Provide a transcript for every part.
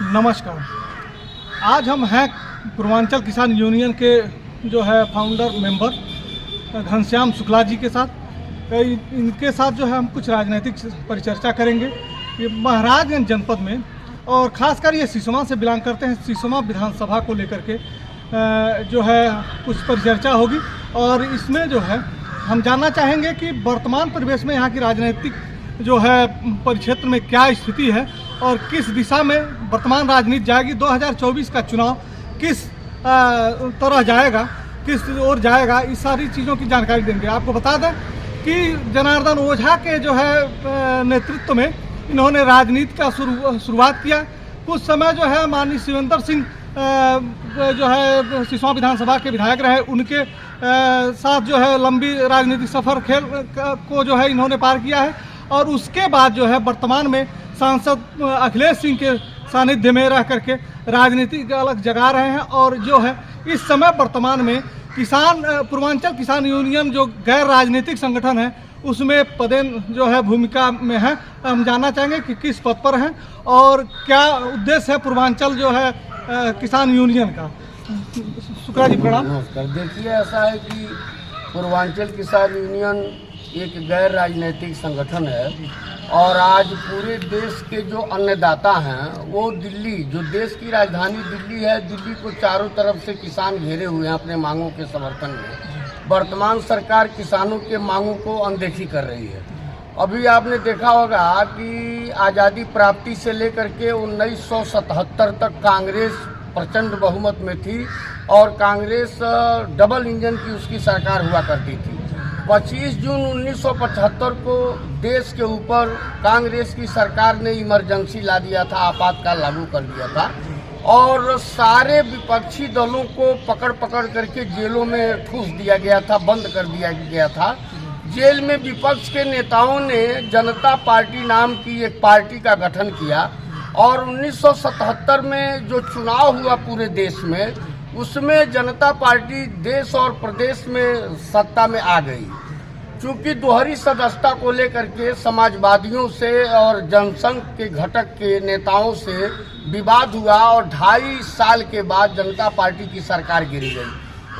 नमस्कार। आज हम हैं पूर्वांचल किसान यूनियन के जो है फाउंडर मेंबर घनश्याम शुक्ला जी के साथ। इनके साथ जो है हम कुछ राजनीतिक परिचर्चा करेंगे। ये महाराजगंज जनपद में और ख़ासकर ये सिसोमा से बिलोंग करते हैं। सिसोमा विधानसभा को लेकर के जो है कुछ परिचर्चा होगी और इसमें जो है हम जानना चाहेंगे कि वर्तमान परिवेश में यहाँ की राजनीतिक जो है परिक्षेत्र में क्या स्थिति है और किस दिशा में वर्तमान राजनीति जाएगी। 2024 का चुनाव किस तरह जाएगा, किस ओर जाएगा, इस सारी चीज़ों की जानकारी देंगे। आपको बता दें कि जनार्दन ओझा के जो है नेतृत्व में इन्होंने राजनीति का शुरुआत किया। कुछ समय जो है माननीय शिवेंद्र सिंह जो है सिसोमा विधानसभा के विधायक रहे, उनके साथ जो है लंबी राजनीतिक सफ़र को जो है इन्होंने पार किया है और उसके बाद जो है वर्तमान में सांसद अखिलेश सिंह के सानिध्य में रह करके राजनीति का अलग जगा रहे हैं। और जो है इस समय वर्तमान में पूर्वांचल किसान यूनियन जो गैर राजनीतिक संगठन है उसमें पदेन जो है भूमिका में है। हम जानना चाहेंगे कि किस पद पर हैं और क्या उद्देश्य है पूर्वांचल जो है किसान यूनियन का। शुक्ला जी प्रणाम। नमस्कार। देखिए, ऐसा है कि पूर्वांचल किसान यूनियन एक गैर राजनीतिक संगठन है और आज पूरे देश के जो अन्नदाता हैं वो दिल्ली, जो देश की राजधानी दिल्ली है, दिल्ली को चारों तरफ से किसान घेरे हुए हैं अपने मांगों के समर्थन में। वर्तमान सरकार किसानों के मांगों को अनदेखी कर रही है। अभी आपने देखा होगा कि आज़ादी प्राप्ति से लेकर के 1977 तक कांग्रेस प्रचंड बहुमत में थी और कांग्रेस डबल इंजन की उसकी सरकार हुआ करती थी। 25 जून 1975 को देश के ऊपर कांग्रेस की सरकार ने इमरजेंसी ला दिया था, आपातकाल लागू कर दिया था और सारे विपक्षी दलों को पकड़ पकड़ करके जेलों में ठूस दिया गया था, बंद कर दिया गया था। जेल में विपक्ष के नेताओं ने जनता पार्टी नाम की एक पार्टी का गठन किया और 1977 में जो चुनाव हुआ पूरे देश में, उसमें जनता पार्टी देश और प्रदेश में सत्ता में आ गई। चूंकि दोहरी सदस्यता को लेकर के समाजवादियों से और जनसंघ के घटक के नेताओं से विवाद हुआ और 2.5 साल के बाद जनता पार्टी की सरकार गिर गई।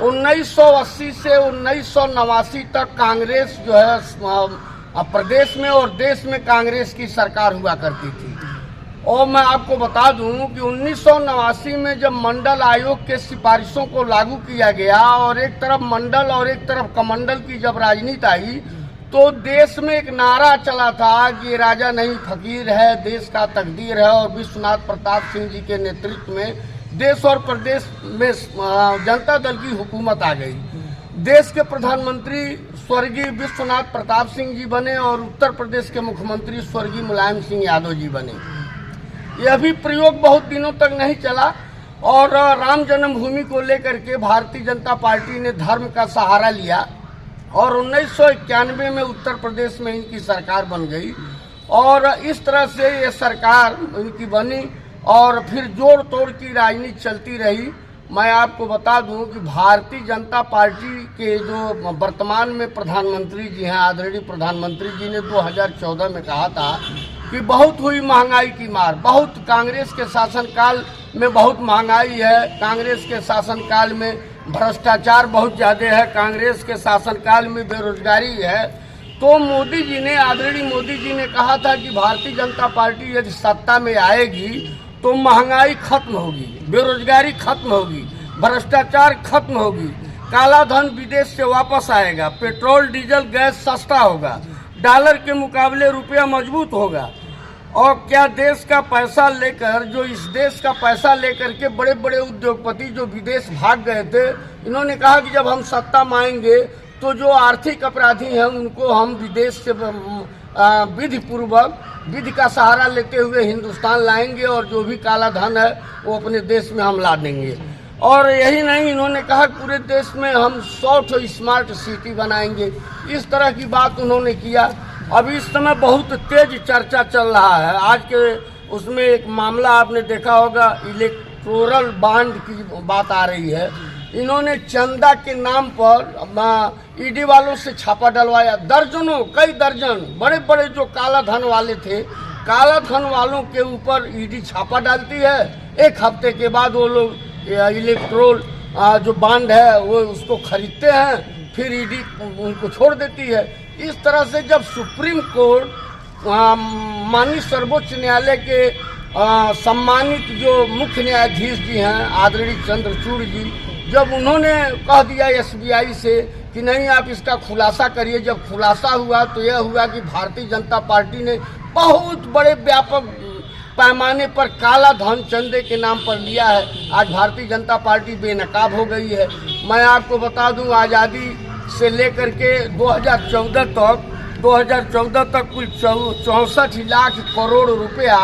1980 से 1989 तक कांग्रेस जो है प्रदेश में और देश में कांग्रेस की सरकार हुआ करती थी। और मैं आपको बता दूं कि 1989 में जब मंडल आयोग के सिफारिशों को लागू किया गया और एक तरफ मंडल और एक तरफ कमंडल की जब राजनीति आई तो देश में एक नारा चला था कि राजा नहीं फकीर है, देश का तकदीर है। और विश्वनाथ प्रताप सिंह जी के नेतृत्व में देश और प्रदेश में जनता दल की हुकूमत आ गई। देश के प्रधानमंत्री स्वर्गीय विश्वनाथ प्रताप सिंह जी बने और उत्तर प्रदेश के मुख्यमंत्री स्वर्गीय मुलायम सिंह यादव जी बने। यह भी प्रयोग बहुत दिनों तक नहीं चला और राम जन्मभूमि को लेकर के भारतीय जनता पार्टी ने धर्म का सहारा लिया और 1991 में उत्तर प्रदेश में इनकी सरकार बन गई और इस तरह से ये सरकार इनकी बनी और फिर जोड़ तोड़ की राजनीति चलती रही। मैं आपको बता दूं कि भारतीय जनता पार्टी के जो वर्तमान में प्रधानमंत्री जी हैं, आदरणीय प्रधानमंत्री जी ने 2014 में कहा था कि बहुत हुई महंगाई की मार, बहुत कांग्रेस के शासनकाल में बहुत महंगाई है, कांग्रेस के शासनकाल में भ्रष्टाचार बहुत ज़्यादा है, कांग्रेस के शासनकाल में बेरोजगारी है। तो मोदी जी ने, आदरणीय मोदी जी ने कहा था कि भारतीय जनता पार्टी यदि सत्ता में आएगी तो महंगाई खत्म होगी, बेरोजगारी खत्म होगी, भ्रष्टाचार खत्म होगी, काला धन विदेश से वापस आएगा, पेट्रोल डीजल गैस सस्ता होगा, डॉलर के मुकाबले रुपया मजबूत होगा। और क्या देश का पैसा लेकर, जो इस देश का पैसा लेकर के बड़े बड़े उद्योगपति जो विदेश भाग गए थे, इन्होंने कहा कि जब हम सत्ता में आएंगे तो जो आर्थिक अपराधी हैं उनको हम विदेश से विधि पूर्वक, विधि का सहारा लेते हुए हिंदुस्तान लाएंगे और जो भी काला धन है वो अपने देश में हम ला देंगे। और यही नहीं, इन्होंने कहा पूरे देश में हम 100 स्मार्ट सिटी बनाएंगे। इस तरह की बात उन्होंने किया। अभी इस समय बहुत तेज चर्चा चल रहा है। आज के उसमें एक मामला आपने देखा होगा, इलेक्टोरल बॉन्ड की बात आ रही है। इन्होंने चंदा के नाम पर ईडी वालों से छापा डलवाया। दर्जनों, कई दर्जन बड़े बड़े जो काला धन वाले थे काला धन वालों के ऊपर ईडी छापा डालती है, एक हफ्ते के बाद वो लोग इलेक्ट्रोल जो बांड है वो उसको खरीदते हैं, फिर ईडी उनको छोड़ देती है। इस तरह से जब सुप्रीम कोर्ट माननीय सर्वोच्च न्यायालय के सम्मानित जो मुख्य न्यायाधीश जी हैं आदरणीय चंद्रचूड़ जी, जब उन्होंने कह दिया एसबीआई से कि नहीं आप इसका खुलासा करिए, जब खुलासा हुआ तो यह हुआ कि भारतीय जनता पार्टी ने बहुत बड़े व्यापक पैमाने पर काला धन चंदे के नाम पर लिया है। आज भारतीय जनता पार्टी बेनकाब हो गई है। मैं आपको बता दूं, आज़ादी से लेकर के 2014 तक कुल 64 लाख करोड़ रुपया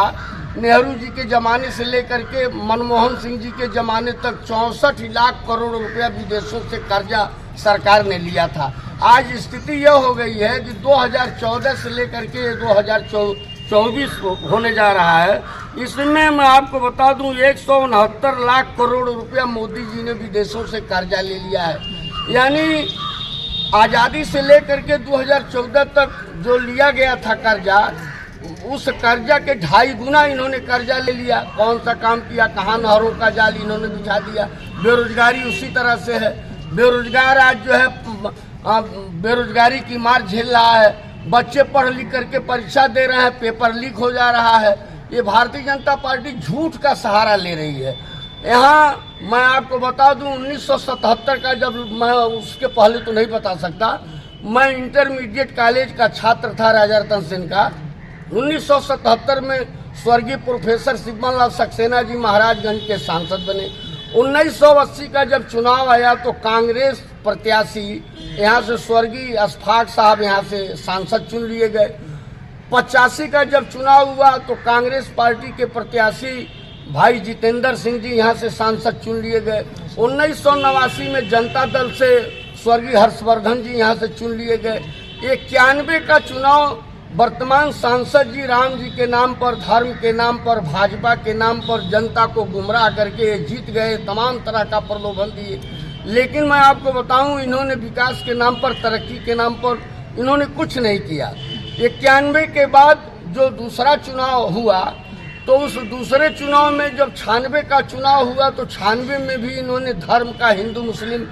नेहरू जी के ज़माने से लेकर के मनमोहन सिंह जी के ज़माने तक 64 लाख करोड़ रुपया विदेशों से कर्जा सरकार ने लिया था। आज स्थिति यह हो गई है कि 2014 से लेकर के 2024 होने जा रहा है, इसमें मैं आपको बता दूं 169 लाख करोड़ रुपया मोदी जी ने विदेशों से कर्जा ले लिया है। यानी आज़ादी से लेकर के 2014 तक जो लिया गया था कर्जा, उस कर्जा के 2.5 गुना इन्होंने कर्जा ले लिया। कौन सा काम किया, कहाँ नहरों का जाल इन्होंने बिछा दिया। बेरोजगारी उसी तरह से है, बेरोजगार आज जो है बेरोजगारी की मार झेल रहा है। बच्चे पढ़ लिख करके परीक्षा दे रहे हैं, पेपर लीक हो जा रहा है। ये भारतीय जनता पार्टी झूठ का सहारा ले रही है। यहाँ मैं आपको बता दूं 1977 का, जब मैं उसके पहले तो नहीं बता सकता, मैं इंटरमीडिएट कॉलेज का छात्र था राजा रतन सिंह का। 1977 में स्वर्गीय प्रोफेसर सिब्बन लाल सक्सेना जी महाराजगंज के सांसद बने। 1980 का जब चुनाव आया तो कांग्रेस प्रत्याशी यहाँ से स्वर्गीय अशफाक साहब यहाँ से सांसद चुन लिए गए। 85 का जब चुनाव हुआ तो कांग्रेस पार्टी के प्रत्याशी भाई जितेंद्र सिंह जी यहाँ से सांसद चुन लिए गए। 1989 में जनता दल से स्वर्गीय हर्षवर्धन जी यहाँ से चुन लिए गए। 91 का चुनाव वर्तमान सांसद जी राम जी के नाम पर, धर्म के नाम पर, भाजपा के नाम पर जनता को गुमराह करके जीत गए, तमाम तरह का प्रलोभन दिए। लेकिन मैं आपको बताऊं, इन्होंने विकास के नाम पर, तरक्की के नाम पर इन्होंने कुछ नहीं किया। 91 के बाद जो दूसरा चुनाव हुआ तो उस दूसरे चुनाव में जब 96 का चुनाव हुआ तो 96 में भी इन्होंने धर्म का, हिंदू मुस्लिम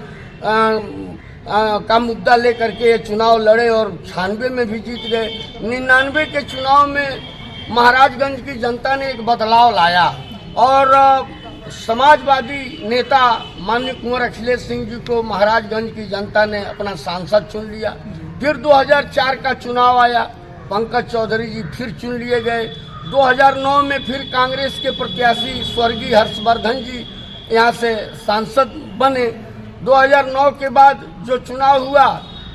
का मुद्दा लेकर के चुनाव लड़े और 96 में भी जीत गए। 99 के चुनाव में महाराजगंज की जनता ने एक बदलाव लाया और समाजवादी नेता माननीय कुंवर अखिलेश सिंह जी को महाराजगंज की जनता ने अपना सांसद चुन लिया। फिर 2004 का चुनाव आया, पंकज चौधरी जी फिर चुन लिए गए। 2009 में फिर कांग्रेस के प्रत्याशी स्वर्गीय हर्षवर्धन जी यहाँ से सांसद बने। 2009 के बाद जो चुनाव हुआ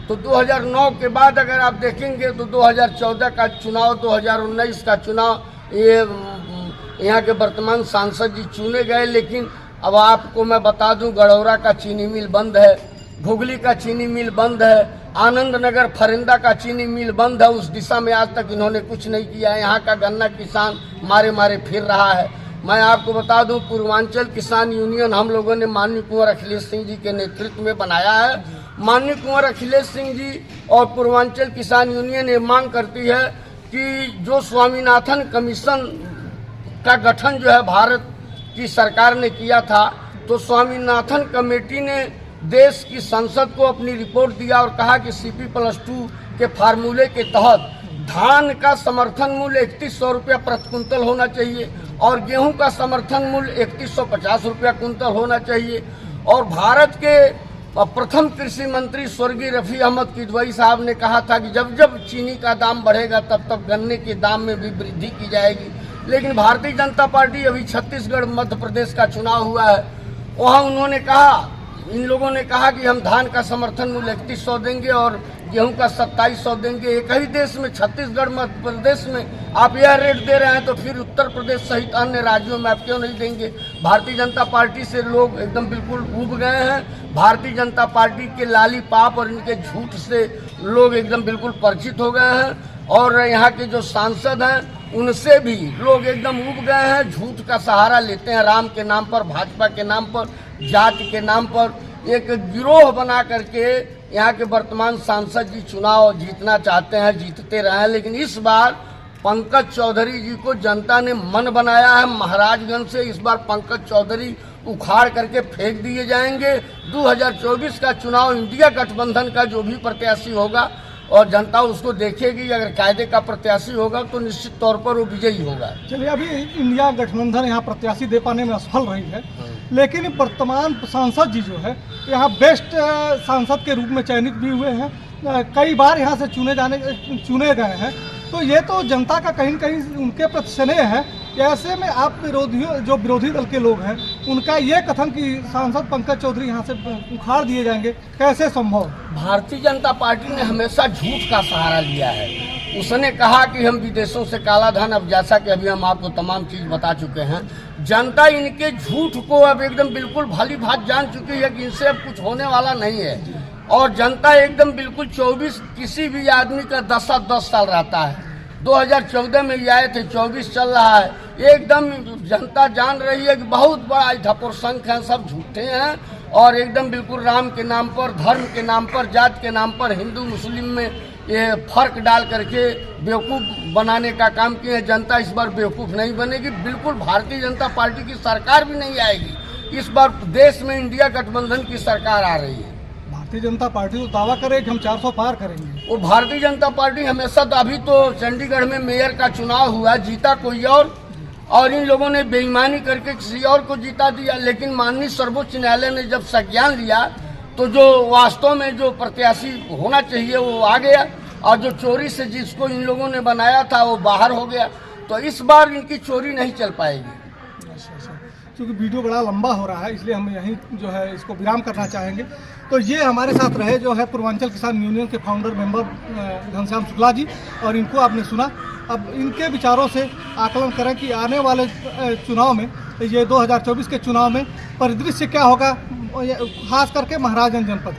तो 2009 के बाद अगर आप देखेंगे तो 2014 का चुनाव, 2019 का चुनाव, ये यहाँ के वर्तमान सांसद जी चुने गए। लेकिन अब आपको मैं बता दूं, गड़ौरा का चीनी मिल बंद है, घुगली का चीनी मिल बंद है, आनंद नगर फरिंदा का चीनी मिल बंद है। उस दिशा में आज तक इन्होंने कुछ नहीं किया। यहाँ का गन्ना किसान मारे मारे फिर रहा है। मैं आपको बता दूं, पूर्वांचल किसान यूनियन हम लोगों ने माननीय कुंवर अखिलेश सिंह जी के नेतृत्व में बनाया है। माननीय कुंवर अखिलेश सिंह जी और पूर्वांचल किसान यूनियन ये मांग करती है कि जो स्वामीनाथन कमीशन का गठन जो है भारत की सरकार ने किया था, तो स्वामीनाथन कमेटी ने देश की संसद को अपनी रिपोर्ट दिया और कहा कि CP+2 के फार्मूले के तहत धान का समर्थन मूल्य 3100 रुपया प्रति कुंतल होना चाहिए और गेहूं का समर्थन मूल्य 3150 रुपया कुंतल होना चाहिए। और भारत के प्रथम कृषि मंत्री स्वर्गीय रफ़ी अहमद किदवई साहब ने कहा था कि जब जब चीनी का दाम बढ़ेगा तब तब गन्ने के दाम में भी वृद्धि की जाएगी। लेकिन भारतीय जनता पार्टी, अभी छत्तीसगढ़ मध्य प्रदेश का चुनाव हुआ है, वहाँ उन्होंने कहा, इन लोगों ने कहा कि हम धान का समर्थन मूल्य 3100 देंगे और गेहूं का 2700 देंगे। एक ही देश में, छत्तीसगढ़ मध्य प्रदेश में आप यह रेट दे रहे हैं तो फिर उत्तर प्रदेश सहित अन्य राज्यों में आप क्यों नहीं देंगे। भारतीय जनता पार्टी से लोग एकदम बिल्कुल ऊब गए हैं। भारतीय जनता पार्टी के लालीपाप और इनके झूठ से लोग एकदम बिल्कुल परिचित हो गए हैं और यहाँ के जो सांसद हैं उनसे भी लोग एकदम ऊब गए हैं। झूठ का सहारा लेते हैं, राम के नाम पर, भाजपा के नाम पर, जाति के नाम पर एक गिरोह बना करके यहाँ के वर्तमान सांसद जी चुनाव जीतना चाहते हैं, जीतते रहे। लेकिन इस बार पंकज चौधरी जी को जनता ने मन बनाया है। महाराजगंज से इस बार पंकज चौधरी उखाड़ करके फेंक दिए जाएंगे। 2024 का चुनाव इंडिया गठबंधन का जो भी प्रत्याशी होगा और जनता उसको देखेगी, अगर कायदे का प्रत्याशी होगा तो निश्चित तौर पर वो विजयी होगा। चलिए, अभी इंडिया गठबंधन यहाँ प्रत्याशी दे पाने में असफल रही है, लेकिन वर्तमान सांसद जी जो है यहाँ बेस्ट सांसद के रूप में चयनित भी हुए हैं, कई बार यहाँ से चुने गए हैं, तो ये तो जनता का कहीं न कहीं उनके प्रति स्नेह है। ऐसे में आप विरोधी दल के लोग हैं, उनका ये कथन कि सांसद पंकज चौधरी यहाँ से उखाड़ दिए जाएंगे, कैसे संभव? भारतीय जनता पार्टी ने हमेशा झूठ का सहारा लिया है। उसने कहा कि हम विदेशों से काला धन, अब जैसा कि अभी हम आपको तमाम चीज बता चुके हैं, जनता इनके झूठ को अब एकदम बिल्कुल भली भांति जान चुकी है कि इनसे अब कुछ होने वाला नहीं है। और जनता एकदम बिल्कुल 24 किसी भी आदमी का 10 साल रहता है। 2014 में ये आए थे, 24 चल रहा है। एकदम जनता जान रही है कि बहुत बड़ा ढपोर संख है, सब झूठे हैं और एकदम बिल्कुल राम के नाम पर, धर्म के नाम पर, जात के नाम पर हिंदू मुस्लिम में ये फर्क डाल करके बेवकूफ़ बनाने का काम किए हैं। जनता इस बार बेवकूफ़ नहीं बनेगी, बिल्कुल भारतीय जनता पार्टी की सरकार भी नहीं आएगी। इस बार देश में इंडिया गठबंधन की सरकार आ रही है। भारतीय जनता पार्टी तो दावा करे कि हम 400 पार करेंगे। वो भारतीय जनता पार्टी हमेशा, तो अभी तो चंडीगढ़ में मेयर का चुनाव हुआ, जीता कोई और इन लोगों ने बेईमानी करके किसी और को जीता दिया। लेकिन माननीय सर्वोच्च न्यायालय ने जब संज्ञान लिया तो जो वास्तव में जो प्रत्याशी होना चाहिए वो आ गया, और जो चोरी से जिसको इन लोगों ने बनाया था वो बाहर हो गया। तो इस बार इनकी चोरी नहीं चल पाएगी। क्योंकि वीडियो बड़ा लंबा हो रहा है, इसलिए हम यहीं जो है इसको विराम करना चाहेंगे। तो ये हमारे साथ रहे जो है पूर्वांचल किसान यूनियन के फाउंडर मेंबर घनश्याम शुक्ला जी, और इनको आपने सुना। अब इनके विचारों से आकलन करें कि आने वाले चुनाव में, ये 2024 के चुनाव में परिदृश्य क्या होगा, खास करके महाराजगंज जनपद।